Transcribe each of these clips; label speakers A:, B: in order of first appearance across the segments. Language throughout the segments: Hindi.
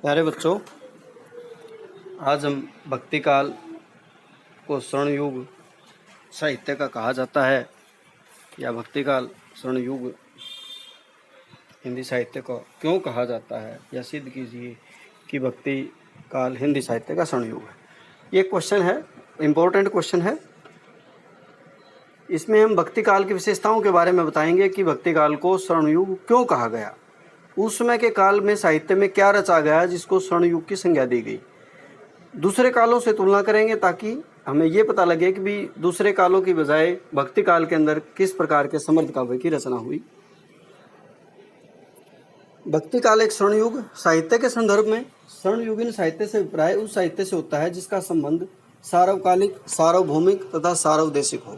A: प्यारे बच्चों, आज हम भक्ति काल को स्वर्ण युग साहित्य का कहा जाता है या भक्ति काल स्वर्ण युग हिंदी साहित्य को क्यों कहा जाता है, या सिद्ध कीजिए कि भक्ति काल हिंदी साहित्य का स्वर्ण युग है। ये क्वेश्चन है, इम्पोर्टेंट क्वेश्चन है। इसमें हम भक्ति काल की विशेषताओं के बारे में बताएंगे कि भक्ति काल को स्वर्ण युग क्यों कहा गया, उस समय के काल में साहित्य में क्या रचा गया जिसको स्वर्ण युग की संज्ञा दी गई। दूसरे कालों से तुलना करेंगे ताकि हमें ये पता लगे कि भी दूसरे कालों की बजाय भक्ति काल के अंदर किस प्रकार के समृद्ध काव्य की रचना हुई। भक्ति काल एक स्वर्ण युग साहित्य के संदर्भ में स्वर्णयुगीन साहित्य से अभिप्राय उस साहित्य से होता है जिसका संबंध सार्वकालिक, सार्वभौमिक तथा सार्वदेशिक हो,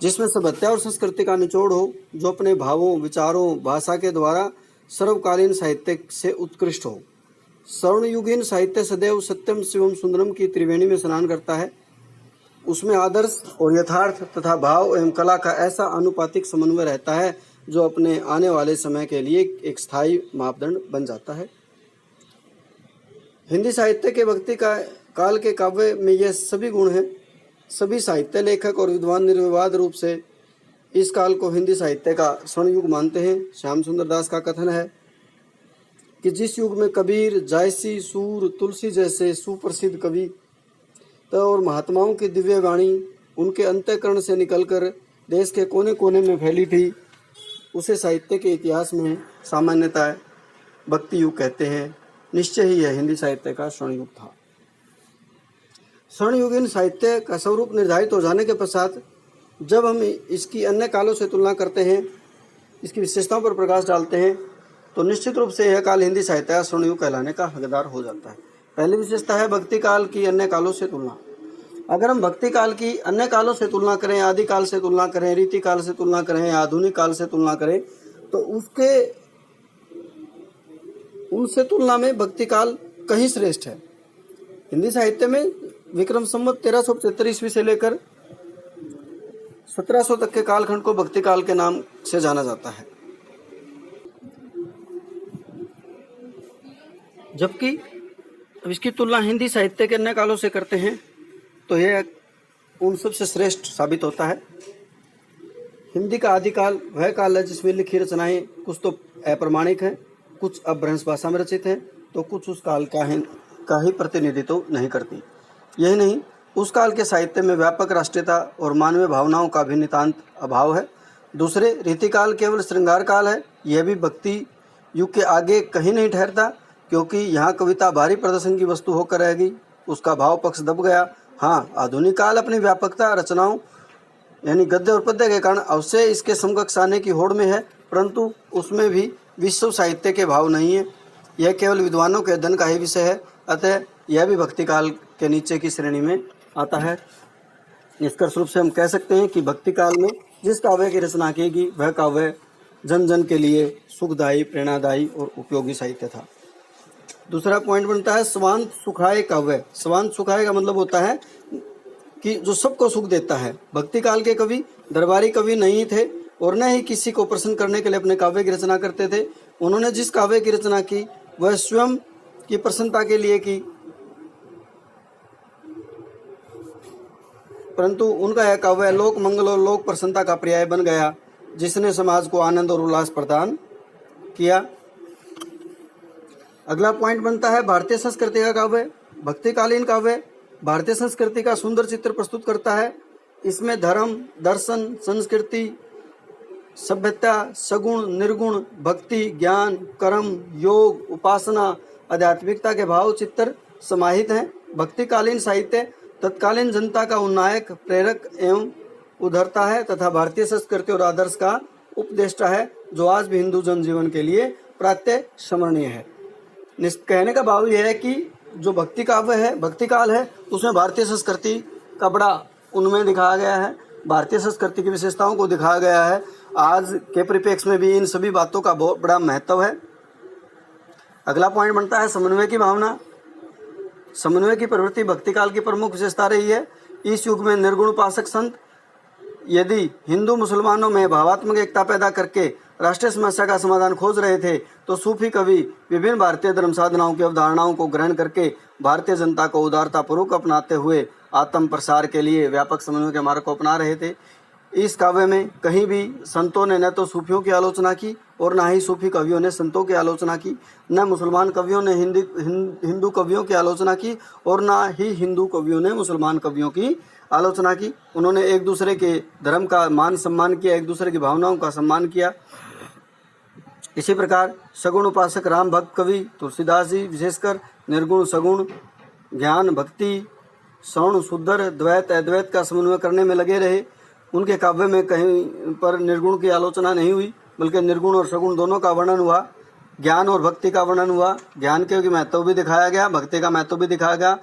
A: जिसमें सभ्यता और संस्कृति का निचोड़ हो, जो अपने भावों, विचारों, भाषा के द्वारा सर्वकालीन साहित्य से उत्कृष्ट हो। स्वर्णयुगीन साहित्य सदैव सत्यम शिवम सुंदरम की त्रिवेणी में स्नान करता है। उसमें आदर्श और यथार्थ तथा भाव एवं कला का ऐसा अनुपातिक समन्वय रहता है जो अपने आने वाले समय के लिए एक स्थायी मापदंड बन जाता है। हिंदी साहित्य के भक्ति काल के काव्य में यह सभी गुण हैं। सभी साहित्य लेखक और विद्वान निर्विवाद रूप से इस काल को हिंदी साहित्य का स्वर्ण युग मानते हैं। श्याम सुंदर दास का कथन है कि जिस युग में कबीर, जायसी, सूर, तुलसी जैसे सुप्रसिद्ध कवि और महात्माओं की दिव्य वाणी उनके अंतःकरण से निकलकर देश के कोने कोने में फैली थी, उसे साहित्य के इतिहास में सामान्यतः भक्ति युग कहते हैं। निश्चय ही यह हिंदी साहित्य का स्वर्ण युग था। स्वर्णयुगीन साहित्य का स्वरूप निर्धारित हो जाने के पश्चात जब हम इसकी अन्य कालों से तुलना करते हैं, इसकी विशेषताओं पर प्रकाश डालते हैं, तो निश्चित रूप से यह काल हिंदी साहित्य का स्वर्ण युग कहलाने का हकदार हो जाता है। पहली विशेषता है भक्ति काल की अन्य कालों से तुलना। अगर हम भक्ति काल की अन्य कालों से तुलना करें, आदि काल से तुलना करें, रीति काल से तुलना करें, आधुनिक काल से तुलना करें, तो उनसे तुलना में भक्ति काल कहीं श्रेष्ठ है। हिंदी साहित्य में विक्रम संवत 1375 ईस्वी से लेकर 1700 तक के कालखंड को भक्ति काल के नाम से जाना जाता है। जबकि अब इसकी तुलना हिंदी साहित्य के अन्य कालों से करते हैं तो यह उन सबसे श्रेष्ठ साबित होता है। हिंदी का आदिकाल वह काल है जिसमें लिखी रचनाएं कुछ तो अप्रमाणिक हैं, कुछ अपभ्रंश भाषा में रचित हैं, तो कुछ उस काल का ही प्रतिनिधित्व नहीं करती। यही नहीं, उस काल के साहित्य में व्यापक राष्ट्रीयता और मानवीय भावनाओं का भी नितांत अभाव है। दूसरे, रीतिकाल केवल श्रृंगार काल है। यह भी भक्ति युग के आगे कहीं नहीं ठहरता, क्योंकि यहाँ कविता भारी प्रदर्शन की वस्तु होकर रह गई, उसका भाव पक्ष दब गया। हाँ, आधुनिक काल अपनी व्यापकता रचनाओं यानी गद्य और पद्य के कारण अवश्य इसके समकक्ष आने की होड़ में है, परंतु उसमें भी विश्व साहित्य के भाव नहीं है। यह केवल विद्वानों के अध्ययन का ही विषय है, अतः यह भी भक्ति काल के नीचे की श्रेणी में आता है। निष्कर्ष रूप से हम कह सकते हैं कि भक्ति काल में जिस काव्य की रचना की गई वह काव्य जन जन के लिए सुखदायी, प्रेरणादायी और उपयोगी साहित्य था। दूसरा पॉइंट बनता है स्वांत सुखाय काव्य। स्वांत सुखाय का मतलब होता है कि जो सबको सुख देता है। भक्ति काल के कवि दरबारी कवि नहीं थे और न ही किसी को प्रसन्न करने के लिए अपने काव्य की रचना करते थे। उन्होंने जिस काव्य की रचना की वह स्वयं की प्रसन्नता के लिए की, परंतु उनका यह काव्य लोक मंगल और लोक प्रसन्नता का पर्याय बन गया, जिसने समाज को आनंद और उल्लास प्रदान किया। अगला पॉइंट बनता है भारतीय संस्कृति का काव्य। भक्तिकालीन काव्य भारतीय संस्कृति का सुंदर चित्र प्रस्तुत करता है। इसमें धर्म, दर्शन, संस्कृति, सभ्यता, सगुण, निर्गुण, भक्ति, ज्ञान, कर्म, योग, उपासना, आध्यात्मिकता के भाव चित्र समाहित हैं। भक्तिकालीन साहित्य तत्कालीन जनता का उन्नायक, प्रेरक एवं उद्धरता है तथा भारतीय संस्कृति और आदर्श का उपदेष्टा है, जो आज भी हिंदू जनजीवन के लिए प्रातः स्मरणीय है। कहने का भाव यह है कि जो भक्ति काव्य है, भक्ति काल है, उसमें भारतीय संस्कृति का बड़ा उनमें दिखाया गया है, भारतीय संस्कृति की विशेषताओं को दिखाया गया है। आज के परिप्रेक्ष्य में भी इन सभी बातों का बहुत बड़ा महत्व है। अगला पॉइंट बनता है समन्वय की भावना। समन्वय की प्रवृत्ति भक्ति काल की प्रमुख विशेषता रही है। इस युग में निर्गुण उपासक संत यदि हिंदू मुसलमानों में भावात्मक एकता पैदा करके राष्ट्रीय समस्या का समाधान खोज रहे थे, तो सूफी कवि विभिन्न भारतीय धर्म साधनाओं की अवधारणाओं को ग्रहण करके भारतीय जनता को उदारतापूर्वक अपनाते हुए आत्म प्रसार के लिए व्यापक समन्वय के मार्ग को अपना रहे थे। इस काव्य में कहीं भी संतों ने न तो सूफियों की आलोचना की और न ही सूफी कवियों ने संतों की आलोचना की, न मुसलमान कवियों ने हिंदू कवियों की आलोचना की और न ही हिंदू कवियों ने मुसलमान कवियों की आलोचना की। उन्होंने एक दूसरे के धर्म का मान सम्मान किया, एक दूसरे की भावनाओं का सम्मान किया। इसी प्रकार सगुण उपासक राम भक्त कवि तुलसीदास जी विशेषकर निर्गुण सगुण ज्ञान भक्ति सौण शुद्धर द्वैत अद्वैत का समन्वय करने में लगे रहे। उनके काव्य में कहीं पर निर्गुण की आलोचना नहीं हुई, बल्कि निर्गुण और सगुण दोनों का वर्णन हुआ, ज्ञान और भक्ति का वर्णन हुआ। ज्ञान के महत्व भी दिखाया गया, भक्ति का महत्व भी दिखाया गया,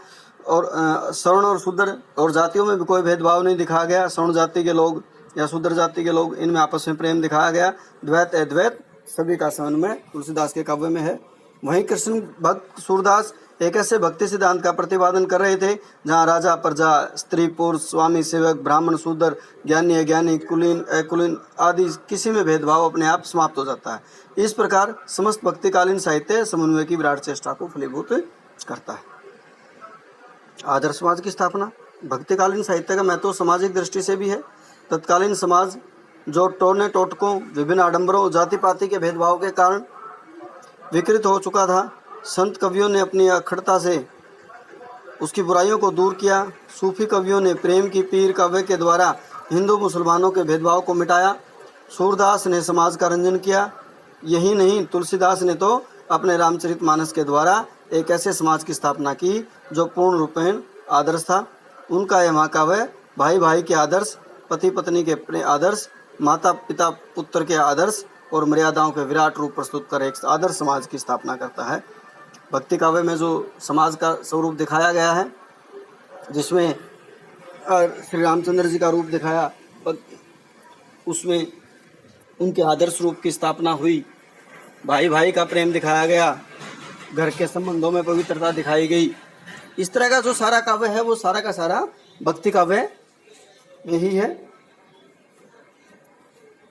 A: और सवर्ण और शूद्र और जातियों में भी कोई भेदभाव नहीं दिखाया गया। सवर्ण जाति के लोग या शूद्र जाति के लोग, इनमें आपस में प्रेम दिखाया गया। द्वैत अद्वैत सभी का समन्वय तुलसीदास के काव्य में है। वहीं कृष्ण भक्त सूरदास एक ऐसे भक्ति सिद्धांत का प्रतिपादन कर रहे थे जहाँ राजा प्रजा स्त्री पुरुष स्वामी सेवक ब्राह्मण शूद्र ज्ञानी अज्ञानी कुलीन अकुलीन आदि किसी में भेदभाव अपने आप समाप्त हो जाता है। इस प्रकार समस्त भक्तिकालीन साहित्य समन्वय की विराट चेष्टा को फलीभूत करता है। आदर्श समाज की स्थापना। भक्तिकालीन साहित्य का महत्व सामाजिक दृष्टि से भी है। तत्कालीन समाज जो टोने टोटकों विभिन्न आडंबरों जाति पाति के भेदभाव के कारण विकृत हो चुका था, संत कवियों ने अपनी अखंडता से उसकी बुराइयों को दूर किया। सूफी कवियों ने प्रेम की पीर काव्य के द्वारा हिंदू मुसलमानों के भेदभाव को मिटाया। सूरदास ने समाज का रंजन किया। यही नहीं, तुलसीदास ने तो अपने रामचरितमानस के द्वारा एक ऐसे समाज की स्थापना की जो पूर्ण रूपेण आदर्श था। उनका यह महाकाव्य भाई भाई के आदर्श, पति पत्नी के आदर्श, माता पिता पुत्र के आदर्श और मर्यादाओं के विराट रूप प्रस्तुत कर एक आदर्श समाज की स्थापना करता है। भक्ति काव्य में जो समाज का स्वरूप दिखाया गया है, जिसमें श्री रामचंद्र जी का रूप दिखाया, उसमें उनके आदर्श रूप की स्थापना हुई। भाई भाई का प्रेम दिखाया गया, घर के संबंधों में पवित्रता दिखाई गई। इस तरह का जो सारा काव्य है वो सारा का सारा भक्ति काव्य में ही है।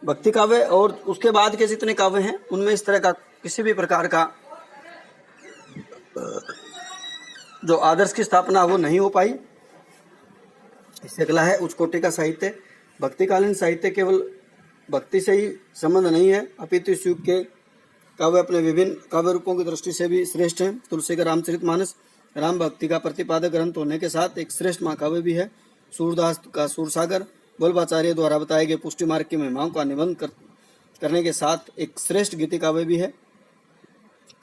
A: भक्ति काव्य और उसके बाद के जितने काव्य हैं उनमें इस तरह का किसी भी प्रकार का जो आदर्श की स्थापना वो नहीं हो पाई। इससे अगला है उच्च कोटि का साहित्य। भक्तिकालीन साहित्य केवल भक्ति से ही संबंध नहीं है, अपितु इस युग के काव्य अपने विभिन्न काव्य रूपों की दृष्टि से भी श्रेष्ठ हैं। तुलसी का रामचरितमानस राम भक्ति का प्रतिपादक ग्रंथ होने के साथ एक श्रेष्ठ महाकाव्य भी है। सूरदास का सूरसागर वल्लभाचार्य द्वारा बताए गए पुष्टि मार्ग की महिमाओं का निबंध करने के साथ एक श्रेष्ठ गीति काव्य भी है।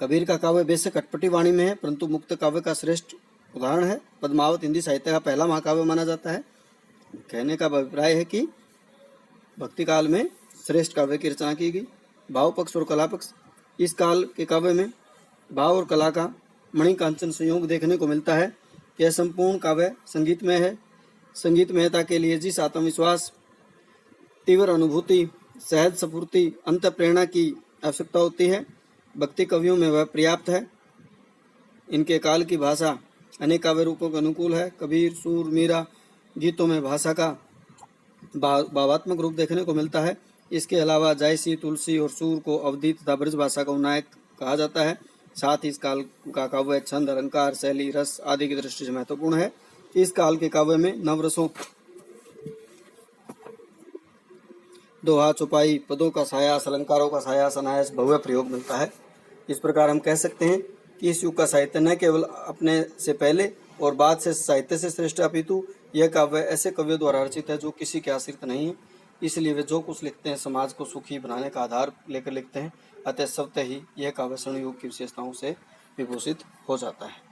A: कबीर का काव्य बेशक अटपटी वाणी में है, परंतु मुक्त काव्य का श्रेष्ठ उदाहरण है। पद्मावत हिंदी साहित्य का पहला महाकाव्य माना जाता है। कहने का अभिप्राय है कि भक्ति काल में श्रेष्ठ काव्य की रचना की गई। भाव पक्ष और कला पक्ष। इस काल के काव्य में भाव और कला का मणिकांचन संयोग देखने को मिलता है। यह संपूर्ण काव्य संगीतमय है। संगीत महता के लिए जिस आत्मविश्वास, तीव्र अनुभूति, सहज स्फूर्ति, अंत प्रेरणा की आवश्यकता होती है, भक्ति कवियों में वह पर्याप्त है। इनके काल की भाषा अनेक काव्य रूपों के अनुकूल है। कबीर, सूर, मीरा गीतों में भाषा का भावात्मक रूप देखने को मिलता है। इसके अलावा जायसी, तुलसी और सूर को अवधी तथा ब्रज भाषा का उन्नायक कहा जाता है। साथ ही इस काल का काव्य छंद, अलंकार, शैली, रस आदि की दृष्टि से महत्वपूर्ण है। इस काल के काव्य में नवरसों, दोहा, चौपाई, पदों का सायास, अलंकारों का सायास, अनायास भव्य प्रयोग मिलता है। इस प्रकार हम कह सकते हैं कि इस युग का साहित्य न केवल अपने से पहले और बाद से साहित्य से श्रेष्ठ, अपितु यह काव्य ऐसे कवियों द्वारा रचित है जो किसी के आश्रित नहीं है। इसलिए वे जो कुछ लिखते हैं समाज को सुखी बनाने का आधार लेकर लिखते हैं। अतः स्वतः ही यह काव्य स्वर्ण युग की विशेषताओं से विभूषित हो जाता है।